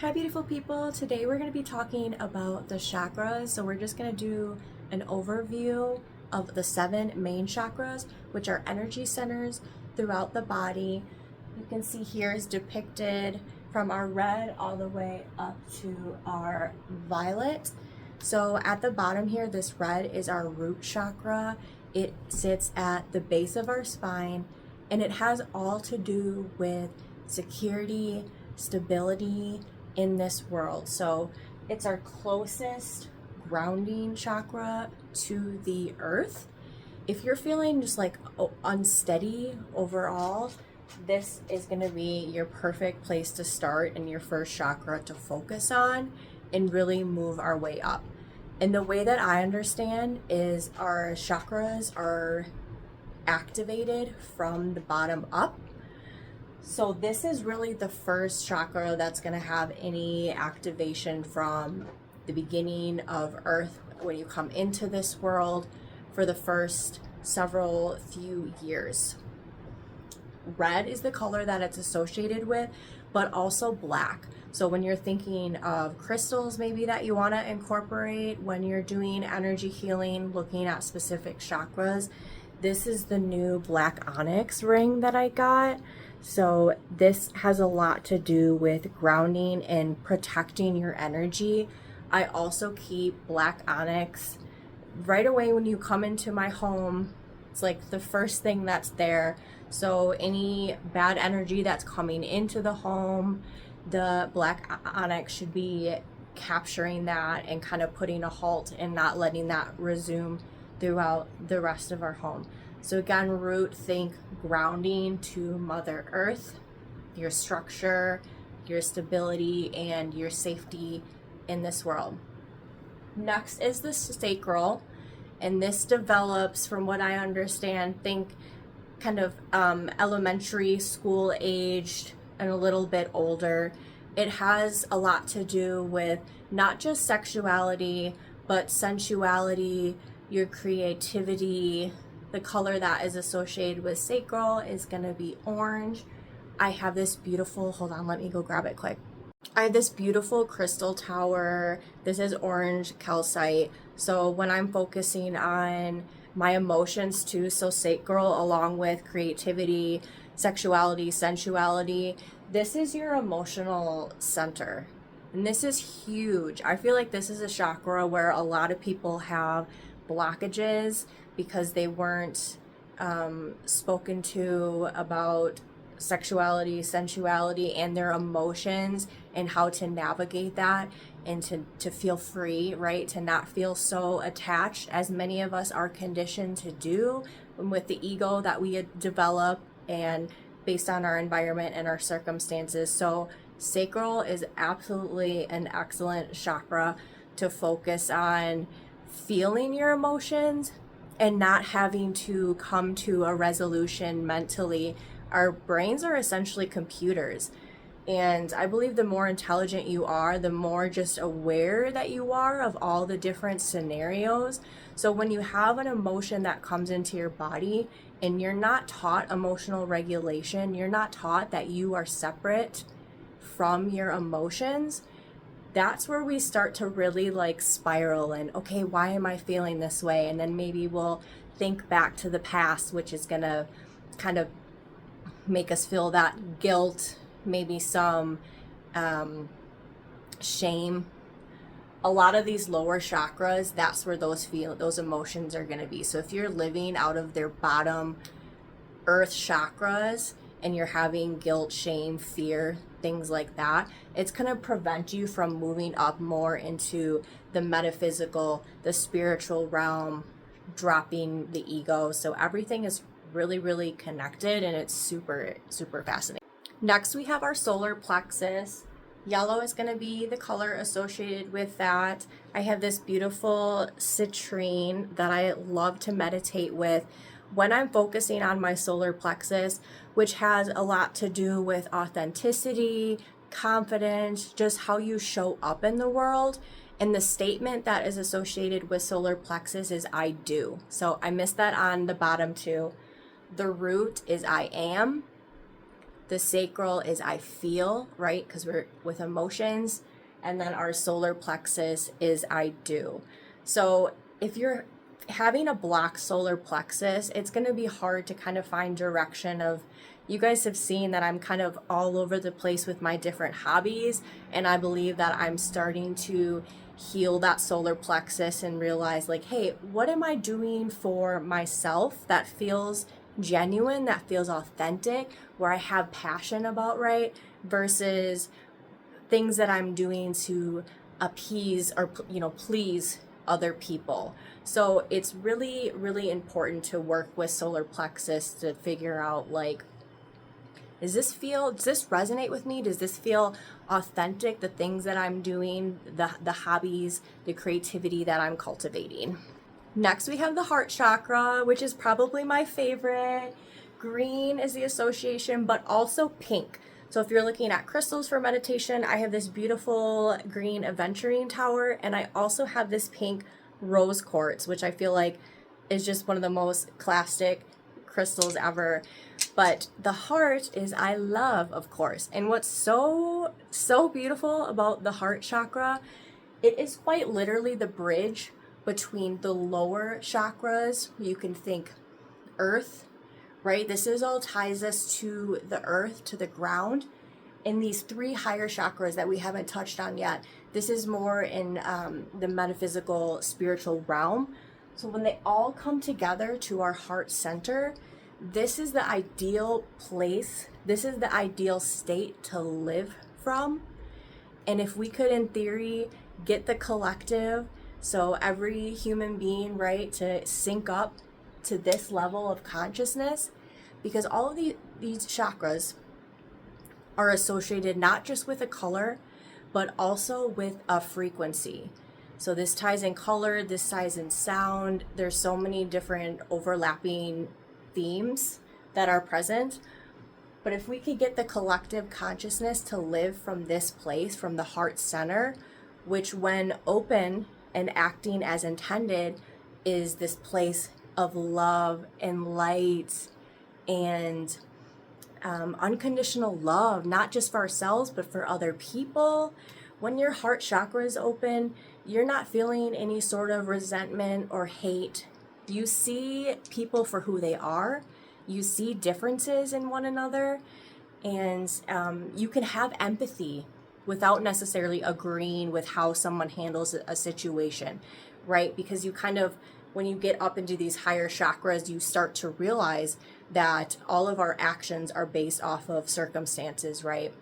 Hi beautiful people, today we're going to be talking about the chakras. So we're just going to do an overview of the 7 main chakras, which are energy centers throughout the body. You can see here is depicted from our red all the way up to our violet. So at the bottom here, this red is our root chakra. It sits at the base of our spine and it has all to do with security, stability, in this world. So it's our closest grounding chakra to the earth. If you're feeling just like unsteady overall, this is going to be your perfect place to start and your first chakra to focus on and really move our way up. And the way that I understand is our chakras are activated from the bottom up. So this is really the first chakra that's going to have any activation from the beginning of Earth when you come into this world for the first several few years. Red is the color that it's associated with, but also black. So when you're thinking of crystals maybe that you want to incorporate when you're doing energy healing, looking at specific chakras, this is the new black onyx ring that I got. So this has a lot to do with grounding and protecting your energy. I also keep black onyx right away when you come into my home. It's like the first thing that's there. So any bad energy that's coming into the home, the black onyx should be capturing that and kind of putting a halt and not letting that resume throughout the rest of our home. So again, root, think grounding to Mother Earth, your structure, your stability, and your safety in this world. Next is the sacral, and this develops, from what I understand, think kind of elementary school aged and a little bit older. It has a lot to do with not just sexuality, but sensuality, your creativity. The color that is associated with sacral is going to be orange. I have this beautiful, hold on, let me go grab it quick. I have this beautiful crystal tower. This is orange calcite. So when I'm focusing on my emotions too, so sacral along with creativity, sexuality, sensuality, this is your emotional center. And this is huge. I feel like this is a chakra where a lot of people have blockages because they weren't spoken to about sexuality, sensuality, and their emotions and how to navigate that and to feel free, right? To not feel so attached as many of us are conditioned to do with the ego that we develop and based on our environment and our circumstances. So sacral is absolutely an excellent chakra to focus on feeling your emotions and not having to come to a resolution mentally. Our brains are essentially computers. And I believe the more intelligent you are, the more just aware that you are of all the different scenarios. So when you have an emotion that comes into your body and you're not taught emotional regulation, you're not taught that you are separate from your emotions, that's where we start to really like spiral and, okay, why am I feeling this way? And then maybe we'll think back to the past, which is gonna kind of make us feel that guilt, maybe some shame. A lot of these lower chakras, that's where those emotions are gonna be. So if you're living out of their bottom earth chakras and you're having guilt, shame, fear, things like that, it's going to prevent you from moving up more into the metaphysical, the spiritual realm, dropping the ego. So everything is really, really connected and it's super, super fascinating. Next, we have our solar plexus. Yellow is going to be the color associated with that. I have this beautiful citrine that I love to meditate with when I'm focusing on my solar plexus, which has a lot to do with authenticity, confidence, just how you show up in the world. And the statement that is associated with solar plexus is I do. So I missed that on the bottom too. The root is I am. The sacral is I feel, right? Because we're with emotions. And then our solar plexus is I do. So if you're having a blocked solar plexus, it's going to be hard to kind of find direction of, you guys have seen that I'm kind of all over the place with my different hobbies, and I believe that I'm starting to heal that solar plexus and realize like, hey, what am I doing for myself that feels genuine, that feels authentic, where I have passion about, right? Versus things that I'm doing to appease or, please other people. So it's really, really important to work with solar plexus to figure out like, does this resonate with me? Does this feel authentic? The things that I'm doing, the hobbies, the creativity that I'm cultivating. Next, we have the heart chakra, which is probably my favorite. Green is the association, but also pink. So if you're looking at crystals for meditation, I have this beautiful green aventurine tower, and I also have this pink rose quartz, which I feel like is just one of the most classic crystals ever. But the heart is I love, of course. And what's so beautiful about the heart chakra, it is quite literally the bridge between the lower chakras. You can think earth, right? This is all ties us to the earth, to the ground. In these 3 higher chakras that we haven't touched on yet, this is more in the metaphysical, spiritual realm. So when they all come together to our heart center, this is the ideal place. This is the ideal state to live from. And if we could, in theory, get the collective, so every human being, right, to sync up to this level of consciousness, because all of these chakras are associated not just with a color, but also with a frequency. So this ties in color, this ties in sound. There's so many different overlapping themes that are present. But if we could get the collective consciousness to live from this place, from the heart center, which when open and acting as intended is this place of love and light and unconditional love, not just for ourselves, but for other people. When your heart chakra is open, you're not feeling any sort of resentment or hate. You see people for who they are. You see differences in one another, and you can have empathy without necessarily agreeing with how someone handles a situation, right? Because you kind of, when you get up into these higher chakras, you start to realize that all of our actions are based off of circumstances, right?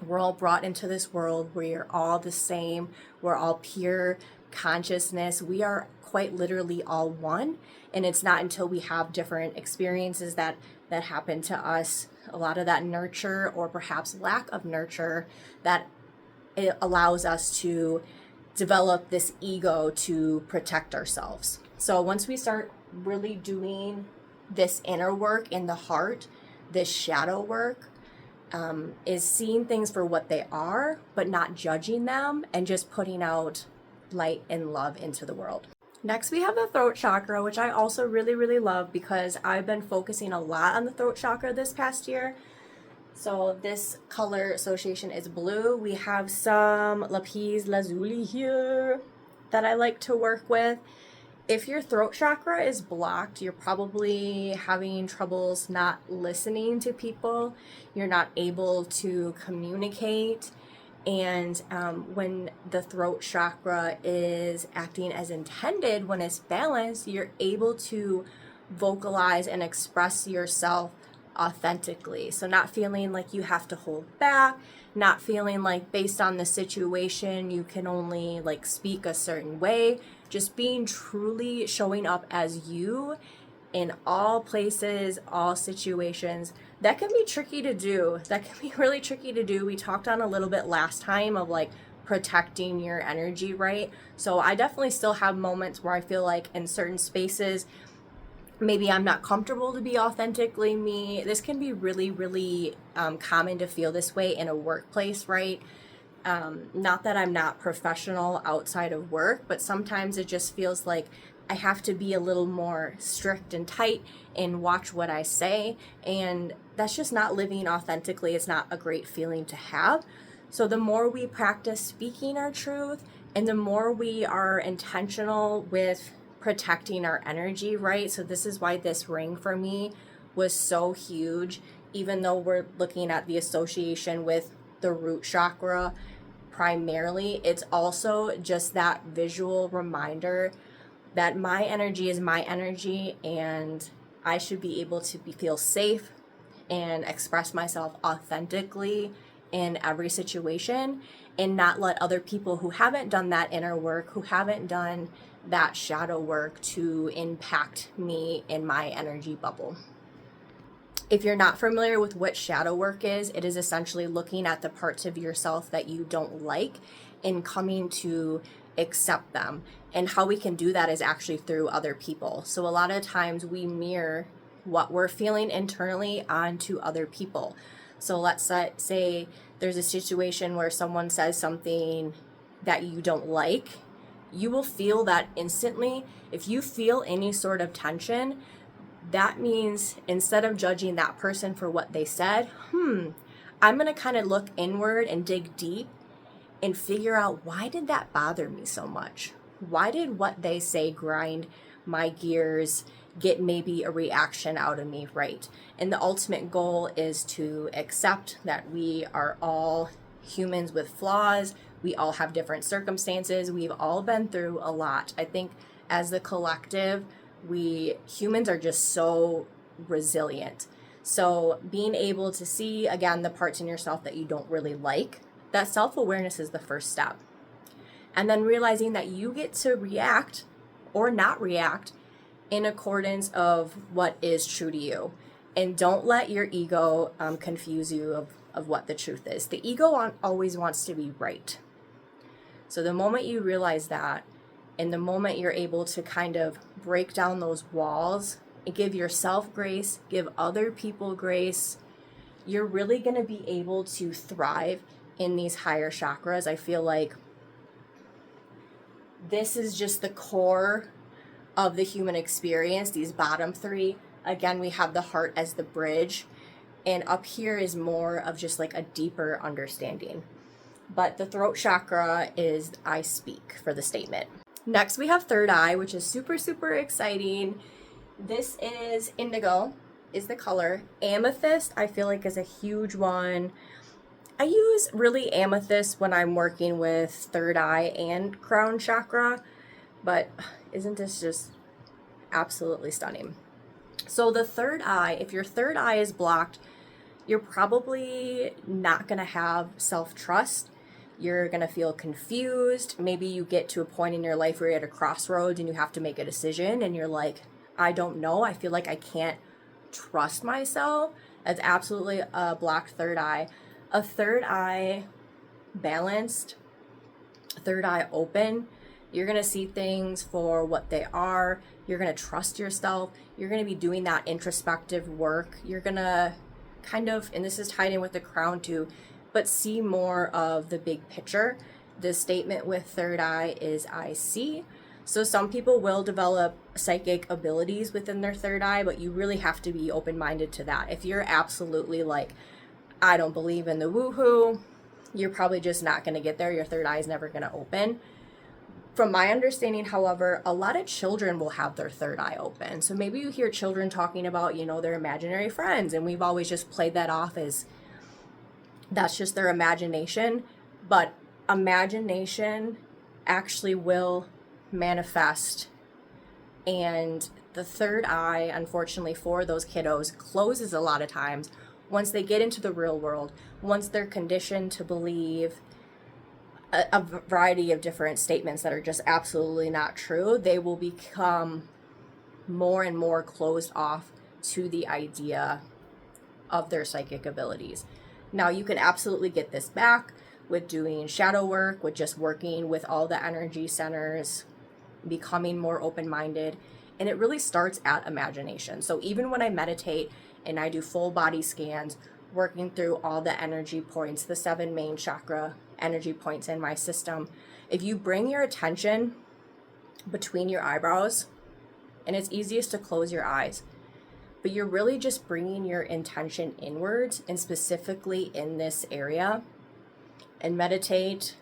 We're all brought into this world. We're all the same. We're all pure consciousness. We are quite literally all one. And it's not until we have different experiences that happen to us, a lot of that nurture or perhaps lack of nurture, that it allows us to develop this ego to protect ourselves. So once we start really doing this inner work in the heart, this shadow work, is seeing things for what they are, but not judging them, and just putting out light and love into the world. Next, we have the throat chakra, which I also really, really love because I've been focusing a lot on the throat chakra this past year. So this color association is blue. We have some lapis lazuli here that I like to work with. If your throat chakra is blocked, you're probably having troubles not listening to people. You're not able to communicate. And when the throat chakra is acting as intended, when it's balanced, you're able to vocalize and express yourself authentically. So not feeling like you have to hold back, not feeling like based on the situation you can only like speak a certain way, just being truly showing up as you in all places, all situations. That can be tricky to do. That can be really tricky to do. We talked on a little bit last time of like protecting your energy, right? So I definitely still have moments where I feel like in certain spaces, maybe I'm not comfortable to be authentically me. This can be really, really common to feel this way in a workplace, right? Not that I'm not professional outside of work, but sometimes it just feels like I have to be a little more strict and tight and watch what I say. And that's just not living authentically. It's not a great feeling to have. So the more we practice speaking our truth, and the more we are intentional with protecting our energy, right? So this is why this ring for me was so huge, even though we're looking at the association with the root chakra primarily. It's also just that visual reminder that my energy is my energy, and I should be able to feel safe and express myself authentically in every situation, and not let other people who haven't done that inner work, who haven't done that shadow work, to impact me in my energy bubble. If you're not familiar with what shadow work is, it is essentially looking at the parts of yourself that you don't like and coming to accept them. And how we can do that is actually through other people. So a lot of times we mirror what we're feeling internally onto other people. So let's say there's a situation where someone says something that you don't like. You will feel that instantly. If you feel any sort of tension, that means instead of judging that person for what they said, I'm going to kind of look inward and dig deep and figure out, why did that bother me so much? Why did what they say grind my gears, get maybe a reaction out of me, right? And the ultimate goal is to accept that we are all humans with flaws. We all have different circumstances. We've all been through a lot. I think as the collective, we humans are just so resilient. So being able to see, again, the parts in yourself that you don't really like, that self-awareness is the first step. And then realizing that you get to react or not react in accordance of what is true to you. And don't let your ego confuse you of what the truth is. The ego always wants to be right. So the moment you realize that, and the moment you're able to kind of break down those walls and give yourself grace, give other people grace, you're really going to be able to thrive in these higher chakras. I feel like this is just the core of the human experience, these bottom three. Again, we have the heart as the bridge, and up here is more of just like a deeper understanding. But the throat chakra is I speak for the statement. Next, we have third eye, which is super, super exciting. This is indigo, is the color. Amethyst, I feel like, is a huge one. I use really amethyst when I'm working with third eye and crown chakra, but isn't this just absolutely stunning? So the third eye, if your third eye is blocked, you're probably not going to have self-trust. You're going to feel confused. Maybe you get to a point in your life where you're at a crossroads and you have to make a decision and you're like, I don't know. I feel like I can't trust myself. That's absolutely a blocked third eye. A third eye balanced, third eye open, you're going to see things for what they are. You're going to trust yourself. You're going to be doing that introspective work. You're going to kind of, and this is tied in with the crown too, but see more of the big picture. The statement with third eye is I see. So some people will develop psychic abilities within their third eye, but you really have to be open-minded to that. If you're absolutely like, I don't believe in the woohoo, you're probably just not going to get there. Your third eye is never going to open. From my understanding, however, a lot of children will have their third eye open. So maybe you hear children talking about, their imaginary friends, and we've always just played that off as that's just their imagination. But imagination actually will manifest. And the third eye, unfortunately for those kiddos, closes a lot of times once they get into the real world, once they're conditioned to believe a variety of different statements that are just absolutely not true. They will become more and more closed off to the idea of their psychic abilities. Now, you can absolutely get this back with doing shadow work, with just working with all the energy centers, becoming more open-minded, and it really starts at imagination. So even when I meditate and I do full body scans, working through all the energy points, the 7 main chakra energy points in my system, if you bring your attention between your eyebrows, and it's easiest to close your eyes, but you're really just bringing your intention inwards and specifically in this area, and meditate.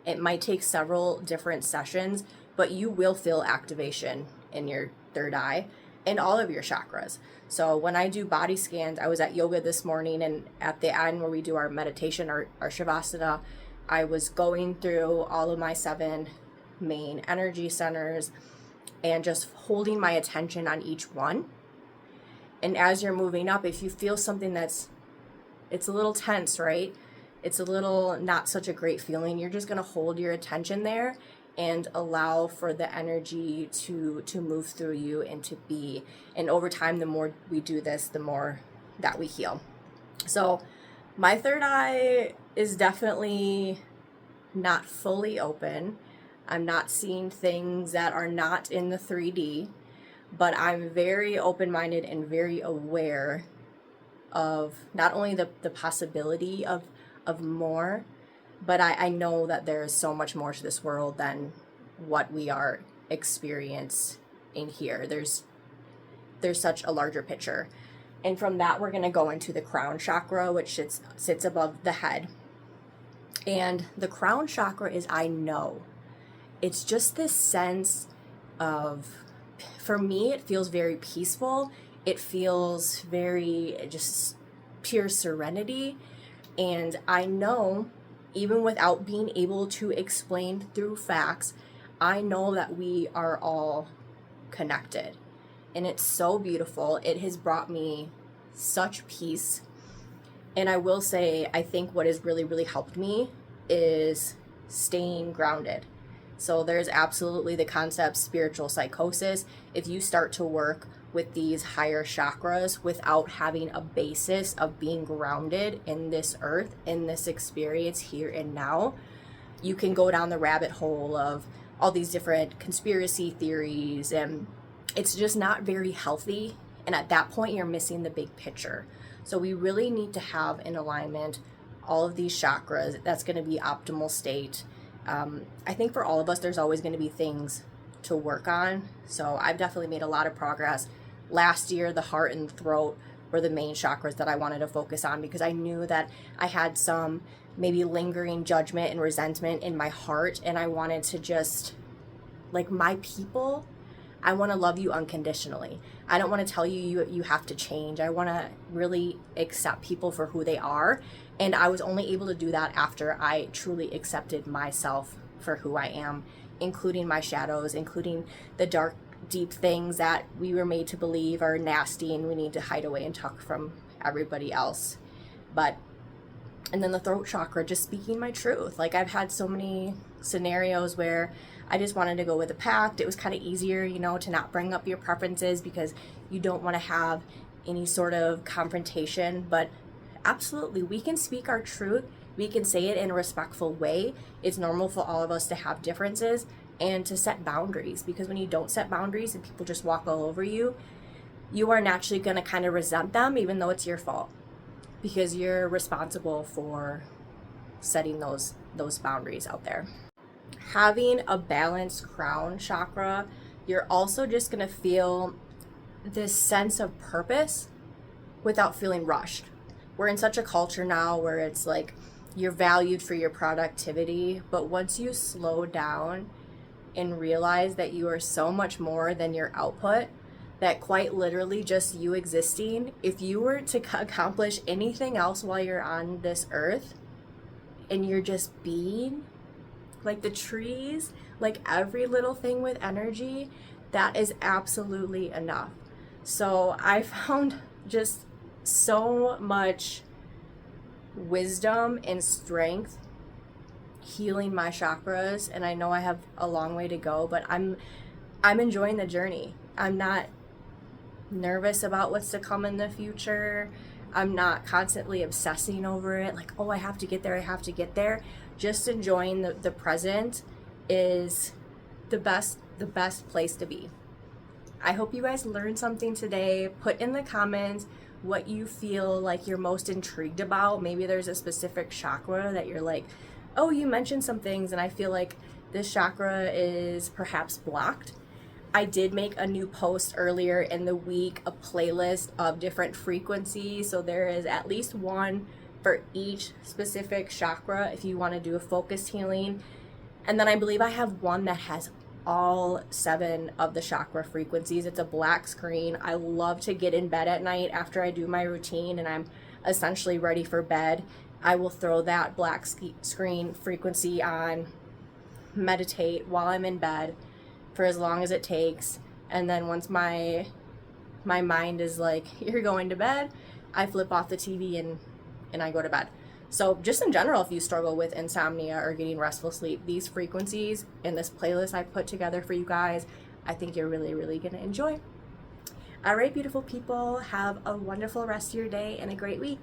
It might take several different sessions, but you will feel activation in your third eye and all of your chakras. So when I do body scans, I was at yoga this morning, and at the end where we do our meditation, our Shavasana, I was going through all of my 7 main energy centers and just holding my attention on each one. And as you're moving up, if you feel something it's a little tense, right? It's a little not such a great feeling, you're just going to hold your attention there and allow for the energy to move through you and to be. And over time, the more we do this, the more that we heal. So my third eye is definitely not fully open. I'm not seeing things that are not in the 3D, but I'm very open-minded and very aware of not only the possibility of more, but I know that there is so much more to this world than what we are experiencing here. There's such a larger picture. And from that, we're going to go into the crown chakra, which sits above the head. And the crown chakra is I know. It's just this sense of, for me, it feels very peaceful. It feels very just pure serenity. And I know, even without being able to explain through facts, I know that we are all connected. And it's so beautiful. It has brought me such peace. And I will say, I think what has really, really helped me is staying grounded. So there's absolutely the concept spiritual psychosis. If you start to work with these higher chakras without having a basis of being grounded in this earth, in this experience here and now, you can go down the rabbit hole of all these different conspiracy theories, and it's just not very healthy. And at that point, you're missing the big picture. So we really need to have in alignment all of these chakras. That's going to be optimal state. I think for all of us, there's always going to be things to work on. So I've definitely made a lot of progress. Last year, the heart and the throat were the main chakras that I wanted to focus on, because I knew that I had some maybe lingering judgment and resentment in my heart. And I wanted to just, like, my people, I want to love you unconditionally. I don't want to tell you have to change. I want to really accept people for who they are. And I was only able to do that after I truly accepted myself for who I am, including my shadows, including the dark, deep things that we were made to believe are nasty and we need to hide away and tuck from everybody else. And then the throat chakra, just speaking my truth. Like, I've had so many scenarios where I just wanted to go with a pact. It was kind of easier, to not bring up your preferences because you don't want to have any sort of confrontation. But absolutely, we can speak our truth. We can say it in a respectful way. It's normal for all of us to have differences and to set boundaries, because when you don't set boundaries and people just walk all over you, you are naturally going to kind of resent them, even though it's your fault, because you're responsible for setting those boundaries out there. Having a balanced crown chakra, you're also just going to feel this sense of purpose without feeling rushed. We're in such a culture now where it's like you're valued for your productivity, but once you slow down and realize that you are so much more than your output, that quite literally just you existing, if you were to accomplish anything else while you're on this earth and you're just being, like the trees, like every little thing with energy, that is absolutely enough. So I found just so much wisdom and strength healing my chakras, and I know I have a long way to go, but I'm enjoying the journey. I'm not nervous about what's to come in the future. I'm not constantly obsessing over it, like, oh, I have to get there. Just enjoying the present is the best place to be. I hope you guys learned something today. Put in the comments what you feel like you're most intrigued about. Maybe there's a specific chakra that you're like, oh, you mentioned some things and I feel like this chakra is perhaps blocked. I did make a new post earlier in the week, a playlist of different frequencies. So there is at least one for each specific chakra if you want to do a focused healing. And then I believe I have one that has all 7 of the chakra frequencies. It's a black screen. I love to get in bed at night after I do my routine and I'm essentially ready for bed. I will throw that black screen frequency on, meditate while I'm in bed for as long as it takes, and then once my mind is like, you're going to bed, I flip off the TV and I go to bed. So just in general, if you struggle with insomnia or getting restful sleep, these frequencies in this playlist I put together for you guys, I think you're really, really going to enjoy. All right, beautiful people, have a wonderful rest of your day and a great week.